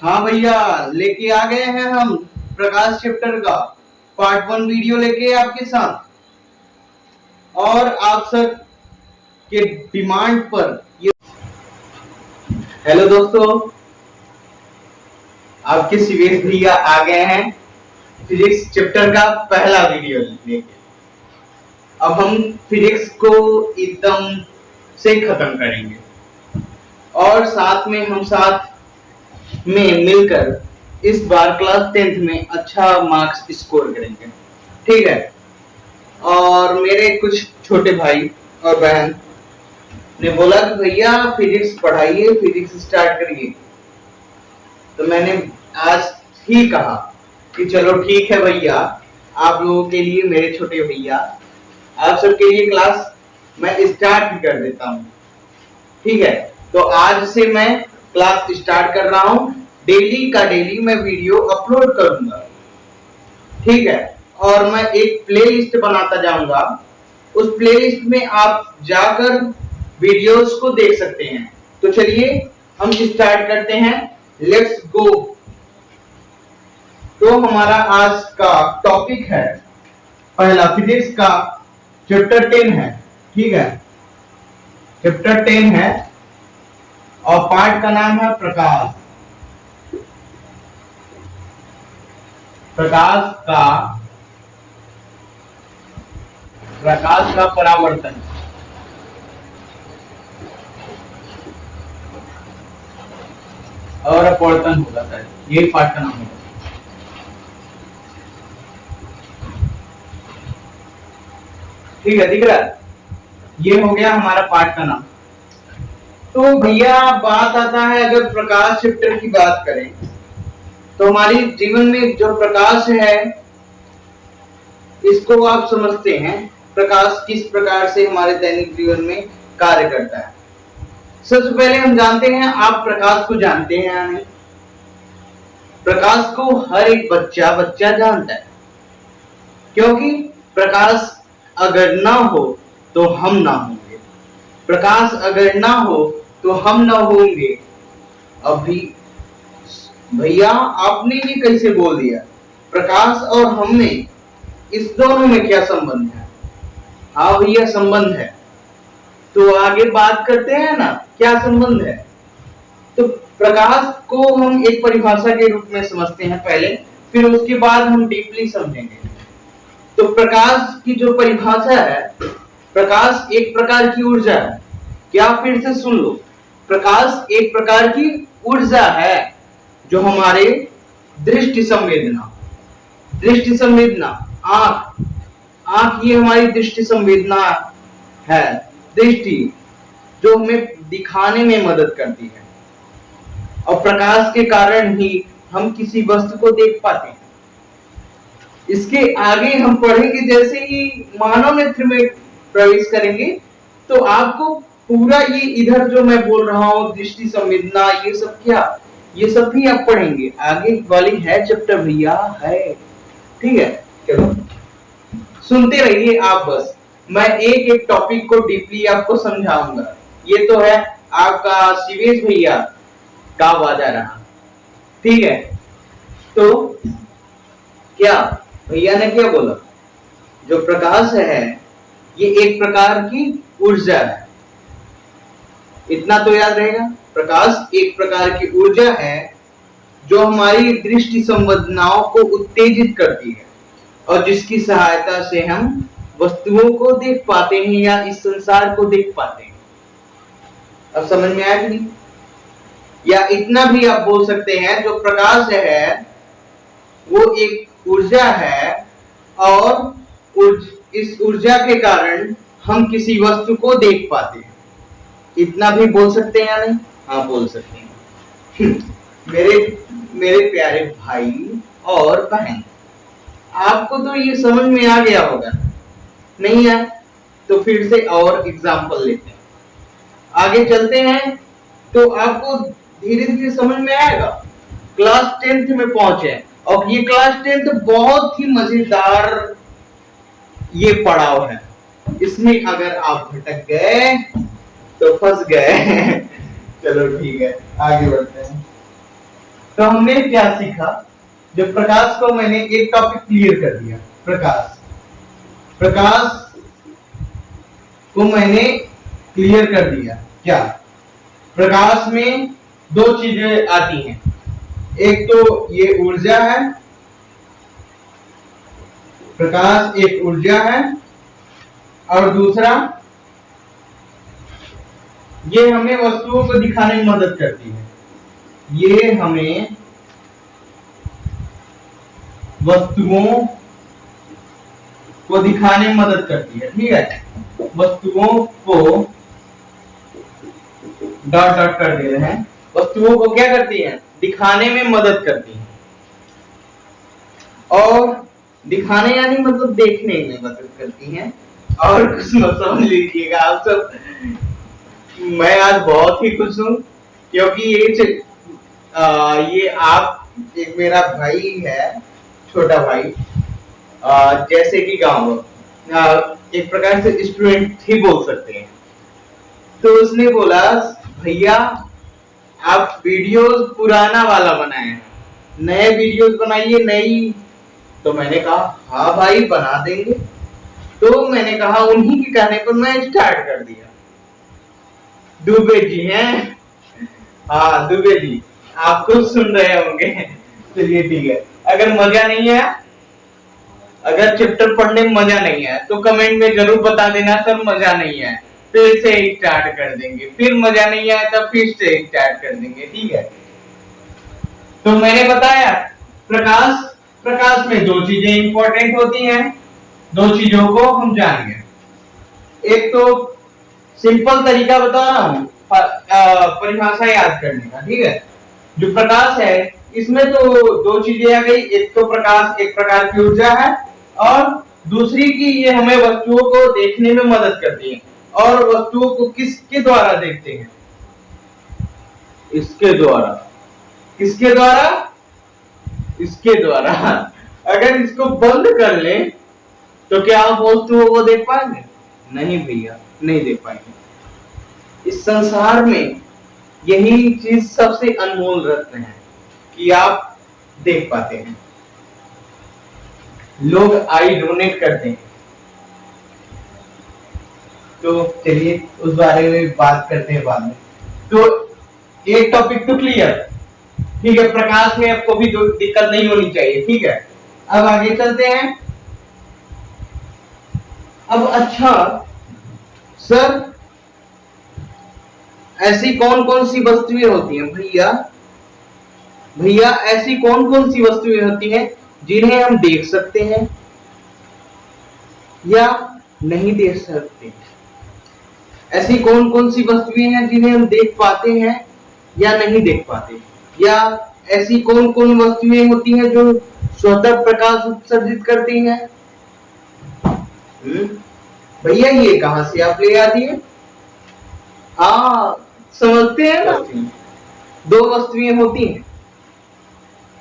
हाँ भैया, लेके आ गए हैं हम प्रकाश चैप्टर का पार्ट 1 वीडियो लेके आपके साथ। और आप सब के डिमांड पर ये हेलो दोस्तों, आपके शिवेश भैया आ गए हैं फिजिक्स चैप्टर का पहला वीडियो लेके। अब हम फिजिक्स को एकदम से खत्म करेंगे और साथ में हम साथ में मिलकर इस बार क्लास 10th में अच्छा मार्क्स स्कोर करेंगे, ठीक है। और मेरे कुछ छोटे भाई और बहन ने बोला कि भैया फिजिक्स पढ़ाइए, फिजिक्स स्टार्ट करिए। तो मैंने आज ही कहा कि चलो ठीक है भैया, आप लोगों के लिए, मेरे छोटे भैया, आप सबके लिए क्लास मैं स्टार्ट ही कर देता हूँ, ठीक है। तो आज से मैं क्लास स्टार्ट कर रहा हूँ। डेली का डेली मैं वीडियो अपलोड करूंगा, ठीक है। और मैं एक प्लेलिस्ट बनाता जाऊंगा, उस प्लेलिस्ट में आप जाकर वीडियोस को देख सकते हैं। तो चलिए हम स्टार्ट करते हैं, लेट्स गो। तो हमारा आज का टॉपिक है पहला, फिजिक्स का चैप्टर 10 है, ठीक है। चैप्टर 10 है और पार्ट का नाम है प्रकाश। प्रकाश का परावर्तन और अपवर्तन होगा, सर यही पार्ट का नाम होगा। ठीक है, दिख रहा है? ये हो गया हमारा पार्ट का नाम। तो भैया बात आता है, अगर प्रकाश चैप्टर की बात करें तो हमारी जीवन में जो प्रकाश है इसको आप समझते हैं, प्रकाश किस प्रकार से हमारे दैनिक जीवन में कार्य करता है। सबसे पहले हम जानते हैं, आप प्रकाश को जानते हैं या नहीं? प्रकाश को हर एक बच्चा जानता है, क्योंकि प्रकाश अगर ना हो तो हम ना होंगे, प्रकाश अगर ना हो तो हम ना होंगे। अभी भैया आपने ये कैसे बोल दिया? प्रकाश और हम में, इस दोनों में क्या संबंध है? हाँ भैया संबंध है। तो आगे बात करते हैं ना, क्या संबंध है। तो प्रकाश को हम एक परिभाषा के रूप में समझते हैं पहले, फिर उसके बाद हम डीपली समझेंगे। तो प्रकाश की जो परिभाषा है, प्रकाश एक प्रकार की ऊर्जा है। क्या? फिर से सुन लो, प्रकाश एक प्रकार की ऊर्जा है जो हमारे दृष्टि संवेदना आंख ये हमारी दृष्टि संवेदना है, दृष्टि जो हमें दिखाने में मदद करती है। और प्रकाश के कारण ही हम किसी वस्तु को देख पाते हैं। इसके आगे हम पढ़ेंगे, जैसे ही मानव नेत्र में प्रवेश करेंगे तो आपको पूरा ये इधर जो मैं बोल रहा हूँ, दृष्टि संवेदना, ये सब क्या, ये सब भी आप पढ़ेंगे। आगे वाली है चैप्टर भैया, है, ठीक है। चलो सुनते रहिए आप, बस मैं एक एक टॉपिक को डीपली आपको समझाऊंगा। ये तो है आपका शिवेश भैया का आवाज आ रहा, ठीक है। तो क्या भैया ने क्या बोला? जो प्रकाश है ये एक प्रकार की ऊर्जा है, इतना तो याद रहेगा। प्रकाश एक प्रकार की ऊर्जा है जो हमारी दृष्टि संवेदनाओं को उत्तेजित करती है और जिसकी सहायता से हम वस्तुओं को देख पाते हैं या इस संसार को देख पाते हैं। अब समझ में आया कि नहीं? या इतना भी आप बोल सकते हैं, जो प्रकाश है वो एक ऊर्जा है और इस ऊर्जा के कारण हम किसी वस्तु को देख पाते हैं। इतना भी बोल सकते हैं या नहीं? हाँ बोल सकते हैं। मेरे प्यारे भाई और बहन, आपको तो ये समझ में आ गया होगा, नहीं है? तो फिर से और एग्जांपल लेते हैं, आगे चलते हैं तो आपको धीरे धीरे समझ में आएगा। क्लास 10th में पहुंचे और ये क्लास 10th बहुत ही मजेदार ये पड़ाव है। इसमें अगर आप भटक गए तो फंस गए। चलो ठीक है, आगे बढ़ते हैं। तो हमने क्या सीखा, जब प्रकाश को मैंने एक टॉपिक क्लियर कर दिया, प्रकाश को मैंने क्लियर कर दिया। क्या प्रकाश में दो चीजें आती हैं, एक तो ये ऊर्जा है, प्रकाश एक ऊर्जा है, और दूसरा ये हमें वस्तुओं को दिखाने में मदद करती है। ये हमें वस्तुओं को दिखाने में मदद करती है, ठीक है। वस्तुओं को डॉट डॉट कर दे रहे हैं, वस्तुओं को क्या करती है, दिखाने में मदद करती है। और दिखाने यानी मतलब देखने में मदद करती हैं। और कुछ मत समझ लीजिएगा आप सब, मैं आज बहुत ही खुश हूँ क्योंकि ये आप एक मेरा भाई है, छोटा भाई, जैसे कि गाँव एक प्रकार से स्टूडेंट ही बोल सकते हैं। तो उसने बोला भैया आप वीडियोस पुराना वाला बनाए हैं, नए वीडियोस बनाइए नई। तो मैंने कहा हाँ भाई बना देंगे। तो मैंने कहा, उन्हीं के कहने पर मैं स्टार्ट कर दिया। दुबे जी हैं, हाँ दुबे जी आप खुद सुन रहे होंगे। चलिए ठीक है, अगर मजा नहीं है, अगर चैप्टर पढ़ने में मजा नहीं है तो कमेंट में जरूर बता देना सर मजा नहीं है, फिर से स्टार्ट कर देंगे। फिर मजा नहीं आया तब फिर से स्टार्ट कर देंगे, ठीक है। तो मैंने बताया प्रकाश में दो चीजें इंपॉर्टेंट होती हैं, दो चीजों को हम जानेंगे। एक तो सिंपल तरीका बता रहा हूं परिभाषा याद करने का, ठीक है। जो प्रकाश है इसमें तो दो चीजें आ गई, एक तो प्रकाश एक प्रकार की ऊर्जा है, और दूसरी की ये हमें वस्तुओं को देखने में मदद करती है। और वस्तुओं को किसके द्वारा देखते हैं, इसके द्वारा। किसके द्वारा, इसके द्वारा। अगर इसको बंद कर लें तो क्या आप वस्तुओं को देख पाएंगे? नहीं भैया, नहीं देख पाएंगे। इस संसार में यही चीज सबसे अनमोल रत्न है कि आप देख पाते हैं। लोग आई डोनेट करते हैं। तो चलिए उस बारे में बात करते हैं बाद में। तो एक टॉपिक तो क्लियर, ठीक है। प्रकाश में आपको भी दिक्कत नहीं होनी चाहिए, ठीक है। अब आगे चलते हैं। अब अच्छा सर, ऐसी कौन कौन सी वस्तुएं होती हैं भैया ऐसी कौन कौन सी वस्तुएं होती हैं जिन्हें हम देख सकते हैं या नहीं देख सकते? ऐसी कौन कौन सी वस्तुएं हैं जिन्हें हम देख पाते हैं या नहीं देख पाते? या ऐसी कौन कौन वस्तुएं होती हैं जो स्वतः प्रकाश उत्सर्जित करती हैं? भैया ये कहां से आप ले आती है? हाँ समझते हैं ना, दो वस्तुएं होती हैं,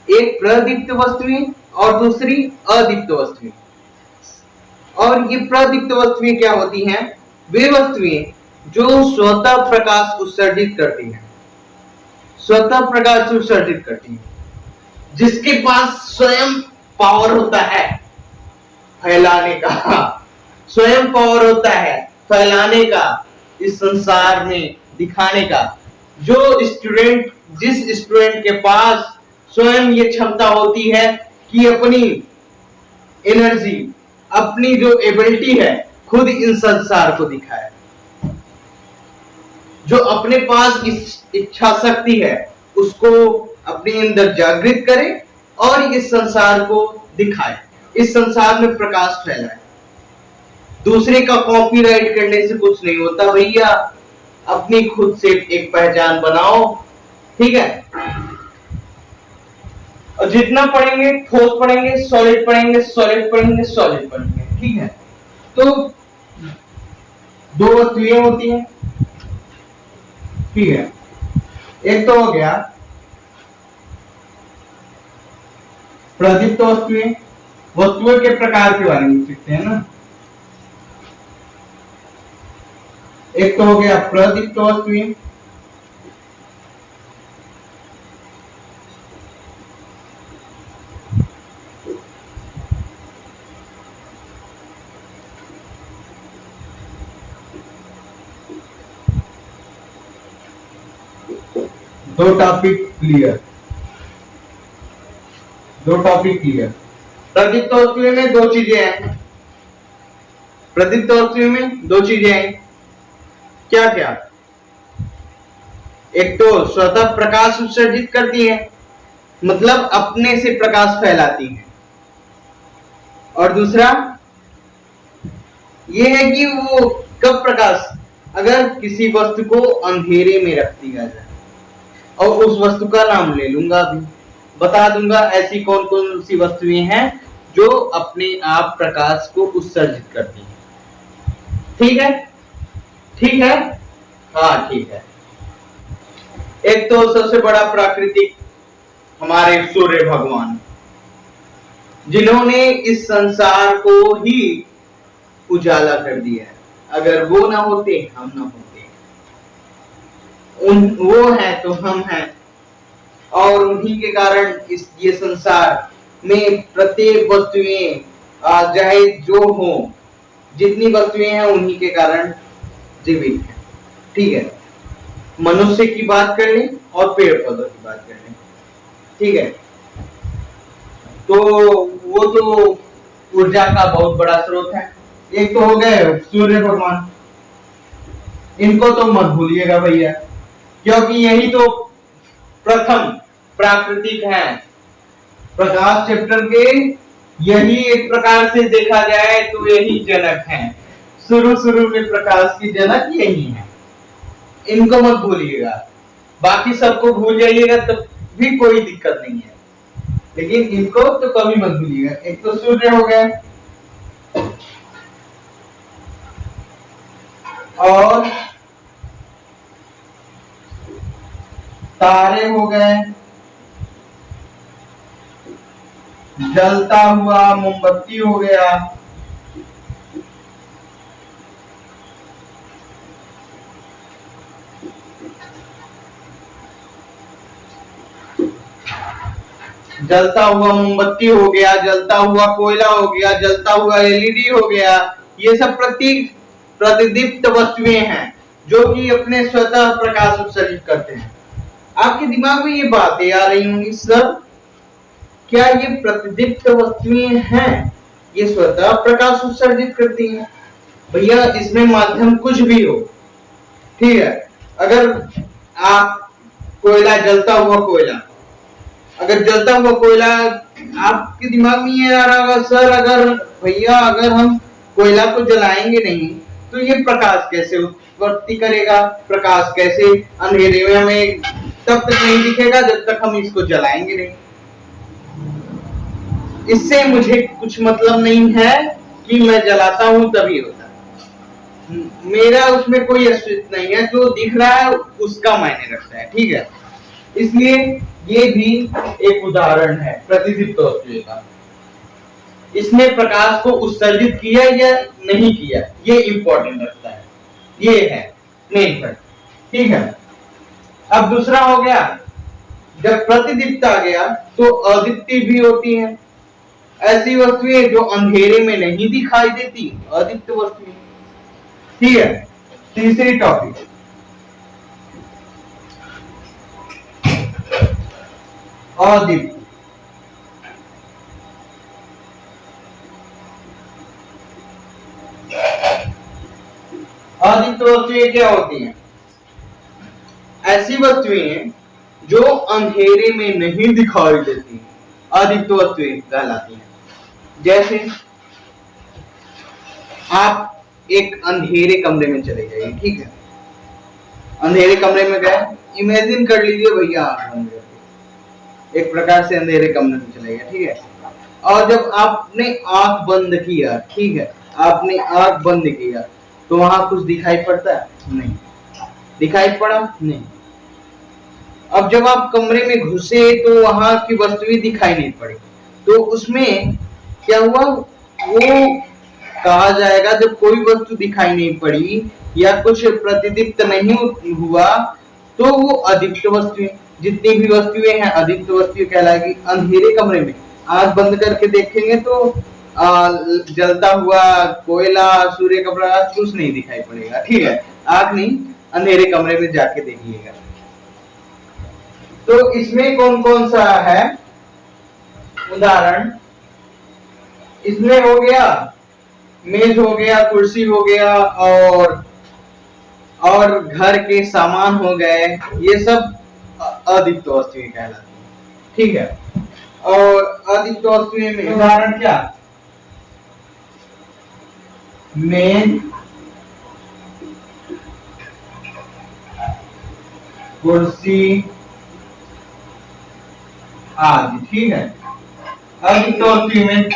एक प्रदीप्त वस्तुएं और दूसरी अदीप्त वस्तुएं। और ये प्रदीप्त वस्तुएं क्या होती हैं? वे वस्तुएं जो स्वतः प्रकाश उत्सर्जित करती हैं, स्वतः प्रकाश उत्सर्जित करती हैं, जिसके पास स्वयं पावर होता है फैलाने का, स्वयं पावर होता है फैलाने का, इस संसार में दिखाने का। जिस स्टूडेंट के पास स्वयं ये क्षमता होती है कि अपनी एनर्जी, अपनी जो एबिलिटी है खुद इन संसार को दिखाए, जो अपने पास इस इच्छा शक्ति है उसको अपने अंदर जागृत करे और इस संसार को दिखाए, इस संसार में प्रकाश फैलाए। दूसरे का कॉपीराइट करने से कुछ नहीं होता भैया, अपनी खुद से एक पहचान बनाओ, ठीक है। और जितना पढ़ेंगे ठोस पढ़ेंगे, सॉलिड पढ़ेंगे, सॉलिड पढ़ेंगे, सॉलिड पढ़ेंगे, ठीक है। तो दो वस्तुएं होती हैं, ठीक है। एक तो हो गया प्रदीप्त वस्तुएं, वस्तुओं के प्रकार के बारे में सीखते हैं ना। एक तो हो गया प्रदीप्त वस्तुएं, दो टॉपिक क्लियर, दो टॉपिक क्लियर। प्रदीप्त वस्तुएं में दो चीजें हैं, प्रदीप्त वस्तुएं में दो चीजें हैं, क्या क्या? एक तो स्वतः प्रकाश उत्सर्जित करती है, मतलब अपने से प्रकाश फैलाती है, और दूसरा ये है कि वो कब प्रकाश, अगर किसी वस्तु को अंधेरे में रख दिया जाए, और उस वस्तु का नाम ले लूंगा, अभी बता दूंगा ऐसी कौन कौन सी वस्तुएं हैं जो अपने आप प्रकाश को उत्सर्जित करती हैं। ठीक है, ठीक है, हाँ ठीक है। एक तो सबसे बड़ा प्राकृतिक हमारे सूर्य भगवान, जिन्होंने इस संसार को ही उजाला कर दिया है। अगर वो ना होते, हम ना होते, वो है तो हम हैं, और उन्हीं के कारण ये संसार में प्रत्येक वस्तुएं चाहे जो हो, जितनी वस्तुएं हैं उन्हीं के कारण जीवित है। ठीक है, मनुष्य की बात कर लें और पेड़ पौधों की बात कर लें, ठीक है, तो वो तो ऊर्जा का बहुत बड़ा स्रोत है। एक तो हो गए सूर्य भगवान, इनको तो मत भूलिएगा भैया, क्योंकि यही तो प्रथम प्राकृतिक है। प्रकाश चैप्टर के यही एक प्रकार से देखा जाए तो यही जनक हैं। शुरू में प्रकाश की जनक यही है, इनको मत भूलिएगा। बाकी सबको भूल जाइएगा तब भी कोई दिक्कत नहीं है, लेकिन इनको तो कभी मत भूलिएगा। एक तो सूर्य हो गए, और तारे हो गए, जलता हुआ मोमबत्ती हो गया, जलता हुआ मोमबत्ती हो गया, जलता हुआ कोयला हो गया, जलता हुआ एलईडी हो गया। ये सब प्रतिदीप्त वस्तुएं हैं जो कि अपने स्वतः प्रकाश उत्सर्जित करते हैं। आपके दिमाग में ये बातें आ रही होंगी, सर क्या ये प्रतिदीप्त वस्तुएं हैं, ये स्वतः प्रकाश उत्सर्जित करती हैं? भैया इसमें माध्यम कुछ भी हो, ठीक है। अगर आप कोयला, जलता हुआ कोयला, अगर जलता हुआ कोयला, आपके दिमाग में ये आ रहा होगा, सर अगर भैया अगर हम कोयला को जलाएंगे नहीं तो ये प्रकाश कैसे उत्पत्ति करेगा, प्रकाश कैसे, अंधेरे में हमें तब तक नहीं दिखेगा जब तक हम इसको जलाएंगे नहीं। इससे मुझे कुछ मतलब नहीं है कि मैं जलाता हूं तभी होता है, मेरा उसमें कोई अस्तित्व नहीं है। जो दिख रहा है उसका मायने रखता है, ठीक है। इसलिए ये भी एक उदाहरण है प्रतिदीप्त वस्तु का। इसने प्रकाश को उत्सर्जित किया या नहीं किया, ये इंपॉर्टेंट रखता है, ये है मेन फैक्ट, ठीक है। अब दूसरा हो गया, जब प्रतिदीप्त आ गया तो अदीप्ति भी होती है। ऐसी वस्तुएं जो अंधेरे में नहीं दिखाई देती, अदीप्त वस्तुएं, ठीक है। तीसरी टॉपिक, अदीप्त। अदीप्त वस्तुएं क्या होती हैं? ऐसी वस्तुएं जो अंधेरे में नहीं दिखाई देती, अदीप्त वस्तुएं कहलाती हैं। जैसे आप एक अंधेरे कमरे में चले जाइए, ठीक है। अंधेरे कमरे में गए, इमेजिन कर लीजिए भैया आप एक प्रकार से अंधेरे कमरे में चले गए, ठीक है। और जब आपने आंख बंद किया, ठीक है, आपने आंख बंद किया तो वहां कुछ दिखाई पड़ता है? नहीं दिखाई पड़ा, नहीं। अब जब आप कमरे में घुसे तो वहां की वस्तुएं दिखाई नहीं पड़ी, तो उसमें क्या हुआ? वो कहा जाएगा जब कोई वस्तु दिखाई नहीं पड़ी या कुछ प्रतिदीप्त नहीं हुआ तो वो अदीप्त वस्तुएं, जितनी भी वस्तुएं हैं अदीप्त वस्तुएं कहलाएगी। अंधेरे कमरे में आंख बंद करके देखेंगे तो जलता हुआ कोयला, सूर्य का प्रकाश कुछ नहीं दिखाई पड़ेगा, ठीक है। आंख नहीं, अंधेरे कमरे में जाके देखिएगा। तो इसमें कौन कौन सा है उदाहरण? इसमें हो गया मेज, हो गया कुर्सी, हो गया और घर के सामान हो गए, ये सब अदीप्त वस्तुएं कहलाती हैं। ठीक है। और अदीप्त वस्तुएं में उदाहरण क्या? मेज, कुर्सी आदि। ठीक है। अदीप्त वस्तुएं में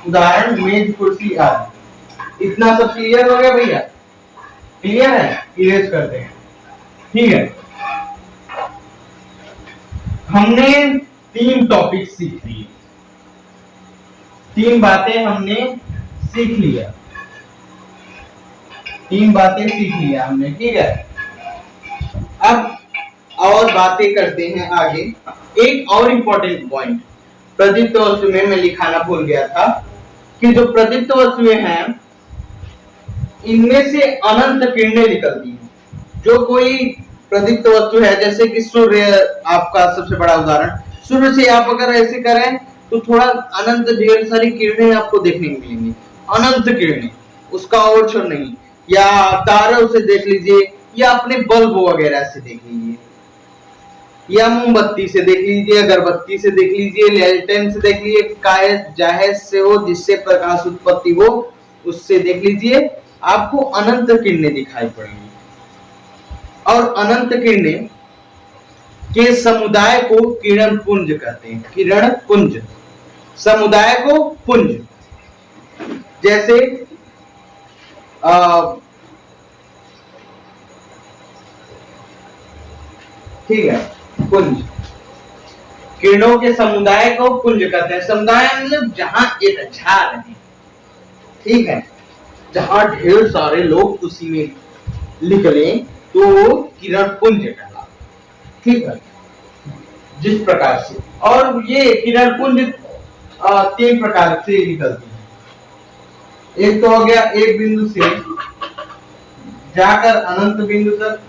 उदाहरण मेज, कुर्सी आदि। इतना सब क्लियर हो गया भैया? क्लियर है? इरेज करते हैं। ठीक है। हमने 3 टॉपिक सीख लिए, 3 बातें हमने सीख लिया, 3 बातें सीख लिया हमने। ठीक है। अब और बातें करते हैं आगे। एक और इंपॉर्टेंट पॉइंट प्रदीप्त वस्तु में मैं लिखाना भूल गया था कि जो प्रदीप्त वस्तुएं हैं इनमें से अनंत किरणें निकलती हैं। जो कोई प्रदीप्त वस्तु है, जैसे कि सूर्य आपका सबसे बड़ा उदाहरण, सूर्य से आप अगर ऐसे करें तो थोड़ा अनंत ढेर सारी किरणें आपको देखने को मिलेंगी, अनंत किरणें, उसका और छोर नहीं। या तारों से देख लीजिए, या अपने बल्ब वगैरह से देख लीजिए, या मोमबत्ती से देख लीजिए, अगरबत्ती से देख लीजिए, लैल्टेन से देख लीजिए, काय जहाज से हो जिससे प्रकाश उत्पत्ति हो उससे देख लीजिए, आपको अनंत किरणें दिखाई पड़ेंगी। और अनंत किरणें के समुदाय को किरण पुंज कहते हैं। किरण पुंज, समुदाय को पुंज। जैसे ठीक है, पुंज, किरणों के समुदाय को पुंज कहते हैं। समुदाय मतलब जहां एक झार है, ठीक है, जहां ढेर सारे लोग उसी में निकले तो किरण पुंज कहलाता। ठीक है। जिस प्रकार से, और ये किरण पुंज 3 प्रकार से निकलती है। एक तो हो गया एक बिंदु से जाकर अनंत बिंदु तक,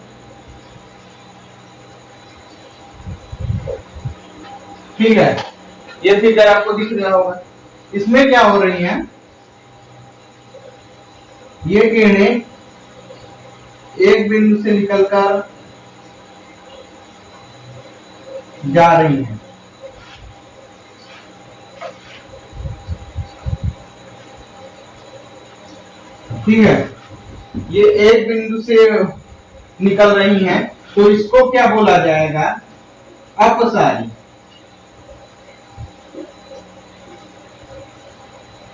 ठीक है, ये फिगर आपको दिख रहा होगा। इसमें क्या हो रही है, ये किरणें एक बिंदु से निकलकर जा रही हैं। ठीक है, ये एक बिंदु से निकल रही हैं, तो इसको क्या बोला जाएगा? अपसारी।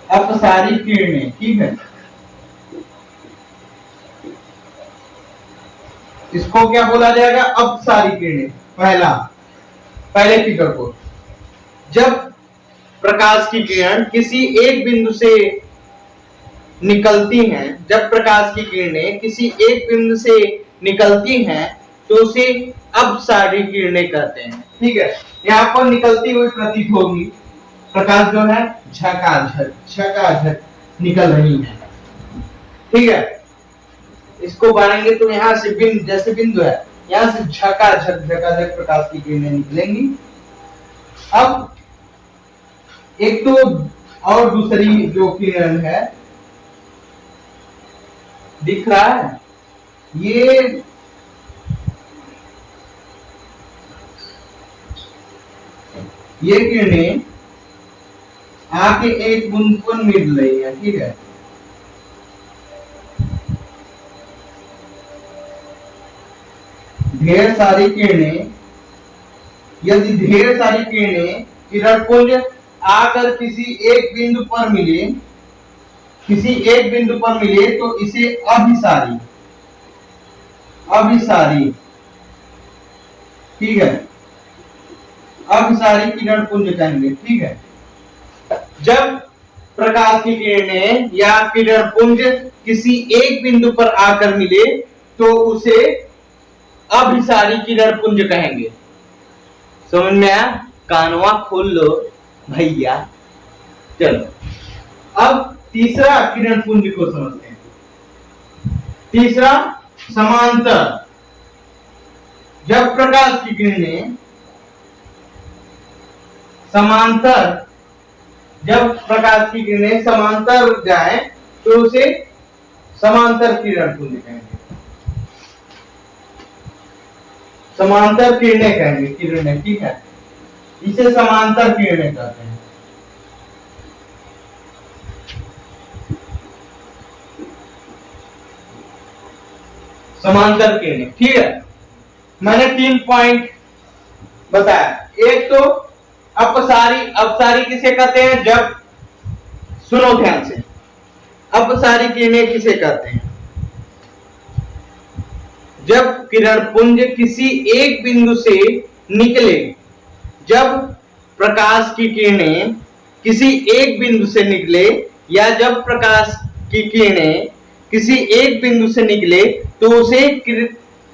अपसारी किरणें। ठीक है, इसको क्या बोला जाएगा? अपसारी किरणें। पहले फिगर को, जब प्रकाश की किरण किसी एक बिंदु से निकलती हैं, जब प्रकाश की किरणें किसी एक बिंदु से निकलती हैं तो उसे अपसारी किरणें कहते हैं। ठीक है, यहाँ पर निकलती हुई प्रतीत होगी, प्रकाश जो है झकाझक निकल रही है। ठीक है, इसको बढ़ाएंगे तो यहाँ से बिंदु, जैसे बिंदु है, यहाँ से झकाझक प्रकाश की किरणें निकलेंगी। अब एक तो और दूसरी जो किरण है दिख रहा है, ये किरणें आके एक बूंद पर मिल रही है। ठीक है, ढेर सारी किरणें, यदि ढेर सारी किरणें किरण पुंज आकर किसी एक बिंदु पर मिले, तो इसे अभिसारी, ठीक है, अभिसारी किरण पुंज कहेंगे। ठीक है, जब प्रकाश की किरणें या किरण पुंज किसी एक बिंदु पर आकर मिले तो उसे अभिसारी किरण पुंज कहेंगे। समझ में आया? कानवा खोल लो भैया। चलो, अब तीसरा किरण पुंज को समझते हैं। तीसरा, समांतर। जब प्रकाश की किरणें समांतर, जब प्रकाश की किरणें समांतर जाए तो उसे समांतर किरण पुंज कहेंगे, समांतर किरणें कहेंगे, किरणें, ठीक है, इसे समांतर किरणें कहते हैं। समांतर किरणें, ठीक है। मैंने 3 पॉइंट बताया। एक तो अपसारी किसे कहते हैं, जब, सुनो ध्यान से, अपसारी किरणें किसे कहते हैं, जब किरण पुंज किसी एक बिंदु से निकले, जब प्रकाश की किरणें किसी एक बिंदु से निकले, या जब प्रकाश की किरणें किसी एक बिंदु से निकले तो उसे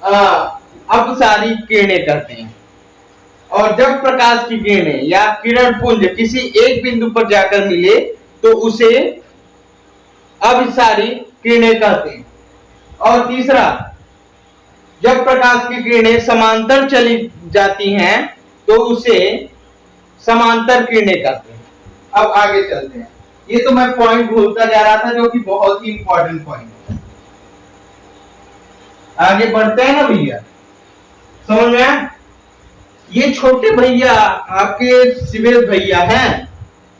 अपसारी किरणें कहते हैं। और जब प्रकाश की किरणें या किरण पुंज किसी एक बिंदु पर जाकर मिले तो उसे अभिसारी किरणें कहते हैं। और तीसरा, जब प्रकाश की किरणें समांतर चली जाती हैं तो उसे समांतर किरणें कहते हैं। अब आगे चलते हैं। ये तो मैं पॉइंट भूलता जा रहा था, जो कि बहुत ही इंपॉर्टेंट पॉइंट है। आगे बढ़ते हैं ना भैया, समझ में आया? ये छोटे भैया आपके सिविल भैया हैं,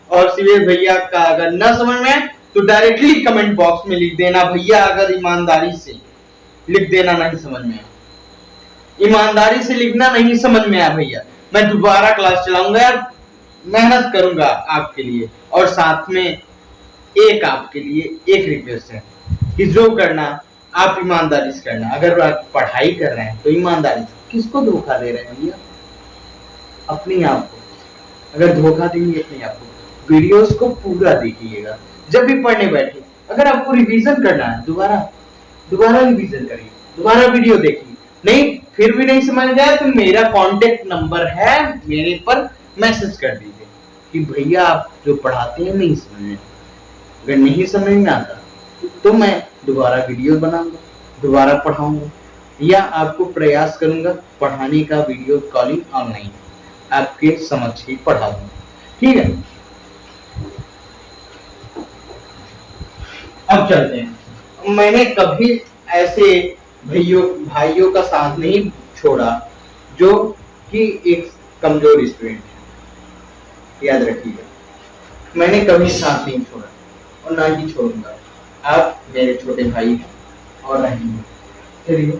और सिविल भैया का अगर न समझ में तो डायरेक्टली कमेंट बॉक्स में लिख देना भैया, अगर ईमानदारी से लिख देना नहीं समझ में आया, ईमानदारी से लिखना नहीं समझ में आया भैया, मैं दोबारा क्लास चलाऊंगा यार, मेहनत करूंगा आपके लिए। और साथ में एक आपके लिए एक रिक्वेस्ट है कि जो करना आप ईमानदारी से करना। अगर आप पढ़ाई कर रहे हैं तो ईमानदारी से, किसको धोखा दे रहे हैं भैया? अपने आप को। अगर धोखा देंगे अपने आप को, वीडियोस को पूरा देखिएगा। जब भी पढ़ने बैठे, अगर आपको रिवीजन करना है, दोबारा रिवीजन करिए, दोबारा वीडियो देखिए। नहीं, फिर भी नहीं समझ जाए तो मेरा कांटेक्ट नंबर है, मेरे पर मैसेज कर दीजिए कि भैया आप जो पढ़ाते हैं नहीं समझ में, अगर नहीं समझ में आता तो मैं दोबारा वीडियो बनाऊंगा, दोबारा पढ़ाऊंगा, या आपको प्रयास करूंगा पढ़ाने का, वीडियो कॉलिंग ऑनलाइन आपके समक्ष ही पढ़ा दूंगा, ठीक है। अब चलते हैं। मैंने कभी ऐसे भाइयों का साथ नहीं छोड़ा जो कि एक कमजोर स्टूडेंट है, याद रखिएगा, मैंने कभी साथ नहीं छोड़ा और ना ही छोड़ूंगा। आप मेरे छोटे भाई हैं और रहेंगे। चलिए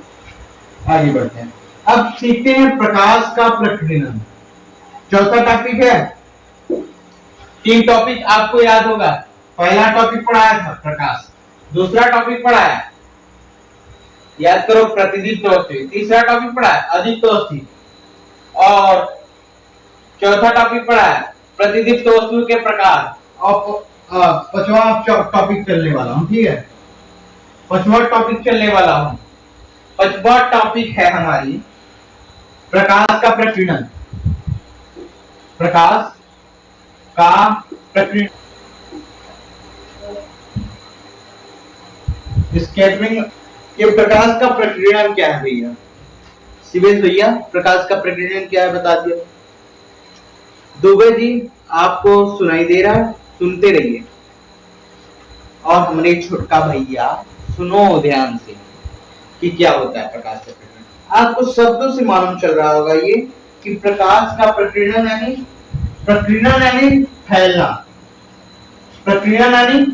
आगे बढ़ते हैं। अब सीखते हैं प्रकाश का प्रकीर्णन। चौथा टॉपिक है, 3 टॉपिक आपको याद होगा। पहला टॉपिक पढ़ाया था प्रकाश, दूसरा टॉपिक पढ़ाया, याद करो, प्रतिदीप्त वस्तु, तीसरा टॉपिक पढ़ाया अदीप्त वस्तु, और चौथा टॉपिक पढ़ाया प्रतिदीप्त वस्तु के प्रकार। और 5वां टॉपिक चलने वाला हूं, ठीक है, 5वां टॉपिक चलने वाला हूं। 5वां टॉपिक है हमारी प्रकाश का प्रकीर्णन। प्रकाश का प्रकीर्णन, स्कैटरिंग। ये प्रकाश का प्रकीर्णन क्या है भैया? शिवेश भैया, प्रकाश का प्रकीर्णन क्या है बता दिया। दुबे जी, आपको सुनाई दे रहा है? सुनते रहिए। और हमारे छोटका भैया सुनो ध्यान से कि क्या होता है प्रकाश का प्रकीर्णन। आपको शब्दों से मालूम चल रहा होगा ये कि प्रकाश का प्रकीर्णन यानी फैलना, प्रकीर्णन यानी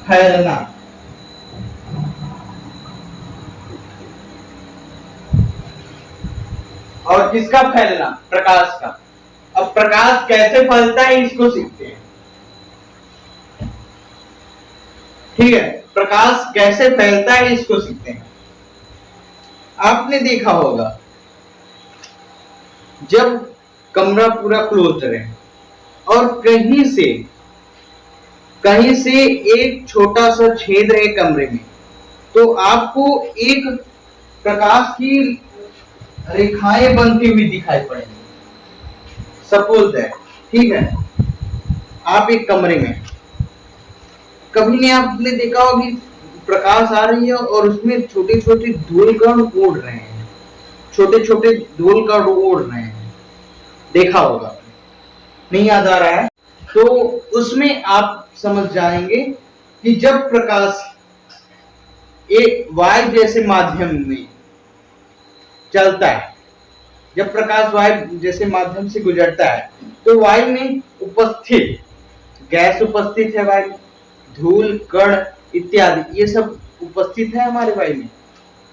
फैलना। और किसका फैलना? प्रकाश का। अब प्रकाश कैसे फैलता है इसको सीखते हैं, ठीक है। प्रकाश कैसे फैलता है इसको सीखते हैं। आपने देखा होगा जब कमरा पूरा क्लोज रहे और कहीं से एक छोटा सा छेद रहे कमरे में, तो आपको एक प्रकाश की रेखाएं बनती हुई दिखाई पड़ेंगी। सपोज दैट, ठीक है, आप एक कमरे में, कभी ने आपने देखा होगा कि प्रकाश आ रही है और उसमें छोटे छोटे धूल कण उड़ रहे हैं, छोटे छोटे धूल कण उड़ रहे हैं, देखा होगा। नहीं याद आ रहा है तो उसमें आप समझ जाएंगे कि जब प्रकाश एक वायु जैसे माध्यम में चलता है, जब प्रकाश वायु जैसे माध्यम से गुजरता है तो वायु में उपस्थित गैस उपस्थित है, वायु धूल कण इत्यादि ये सब उपस्थित है हमारे वायु में,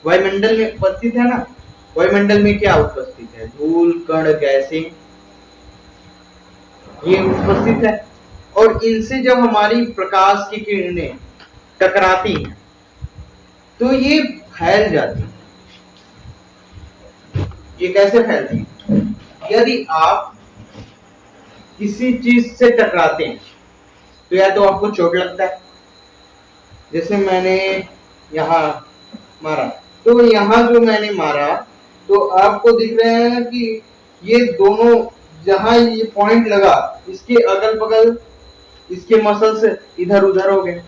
वायुमंडल में उपस्थित है ना। वायुमंडल में क्या उपस्थित है? धूल कण गैसें ये उपस्थित है, और इनसे जब हमारी प्रकाश की किरणें टकराती हैं तो ये फैल जाती है। ये कैसे फैलती है? यदि आप किसी चीज से टकराते हैं तो या तो आपको चोट लगता है, जैसे मैंने यहाँ मारा तो यहाँ जो मैंने मारा तो आपको दिख रहे हैं कि ये दोनों जहां ये पॉइंट लगा इसके अगल बगल इसके मसल्स इधर उधर हो गए।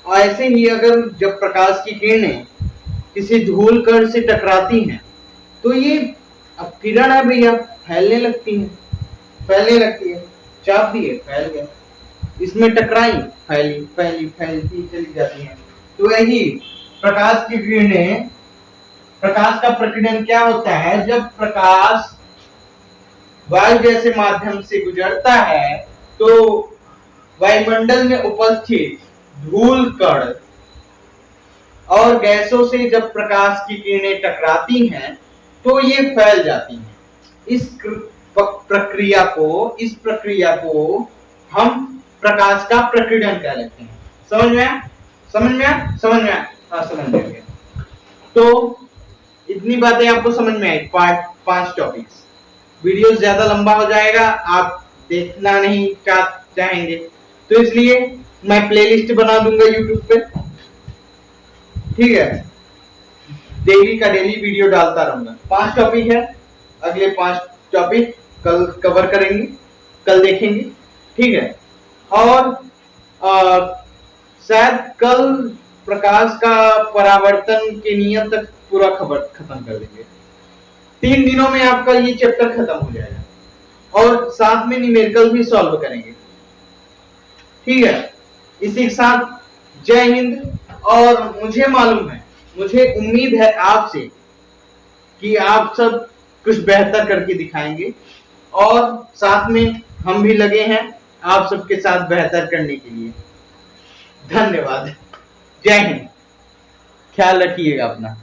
ऐसे ही अगर जब प्रकाश की किरणें किसी धूल कण से टकराती हैं तो ये अब किरण है भैया फैलने लगती है, फैलने लगती है, चाप दिए फैल गया, इसमें टकराई फैली फैली फैलती चली जाती है। तो यही प्रकाश की किरणें, प्रकाश का प्रकीर्णन क्या होता है? जब प्रकाश वायु जैसे माध्यम से गुजरता है तो वायुमंडल में उपस्थित धूल कण और गैसों से जब प्रकाश की किरणें टकराती हैं तो ये फैल जाती हैं। इस प्रक्रिया को हम प्रकाश का प्रकीर्णन कह लेते हैं। समझ में आया? समझ में आया? समझ में आया? हाँ समझ में आया। तो इतनी बातें आपको समझ में आई, पार्ट 5 टॉपिक्स। वीडियो ज्यादा लंबा हो जाएगा, आप देखना नहीं चाहेंगे तो इसलिए मैं प्लेलिस्ट बना दूंगा यूट्यूब पे, ठीक है। डेली का डेली वीडियो डालता रहूंगा। 5 टॉपिक है, अगले 5 टॉपिक कल कवर करेंगे, कल देखेंगे, ठीक है। और शायद कल प्रकाश का परावर्तन के नियम तक पूरा खत्म कर देंगे। 3 दिनों में आपका ये चैप्टर खत्म हो जाएगा और साथ में न्यूमेरिकल भी सॉल्व करेंगे, ठीक है। इसी के साथ जय हिंद। और मुझे मालूम है, मुझे उम्मीद है आपसे कि आप सब कुछ बेहतर करके दिखाएंगे और साथ में हम भी लगे हैं आप सबके साथ बेहतर करने के लिए। धन्यवाद। जय हिंद। ख्याल रखिएगा अपना।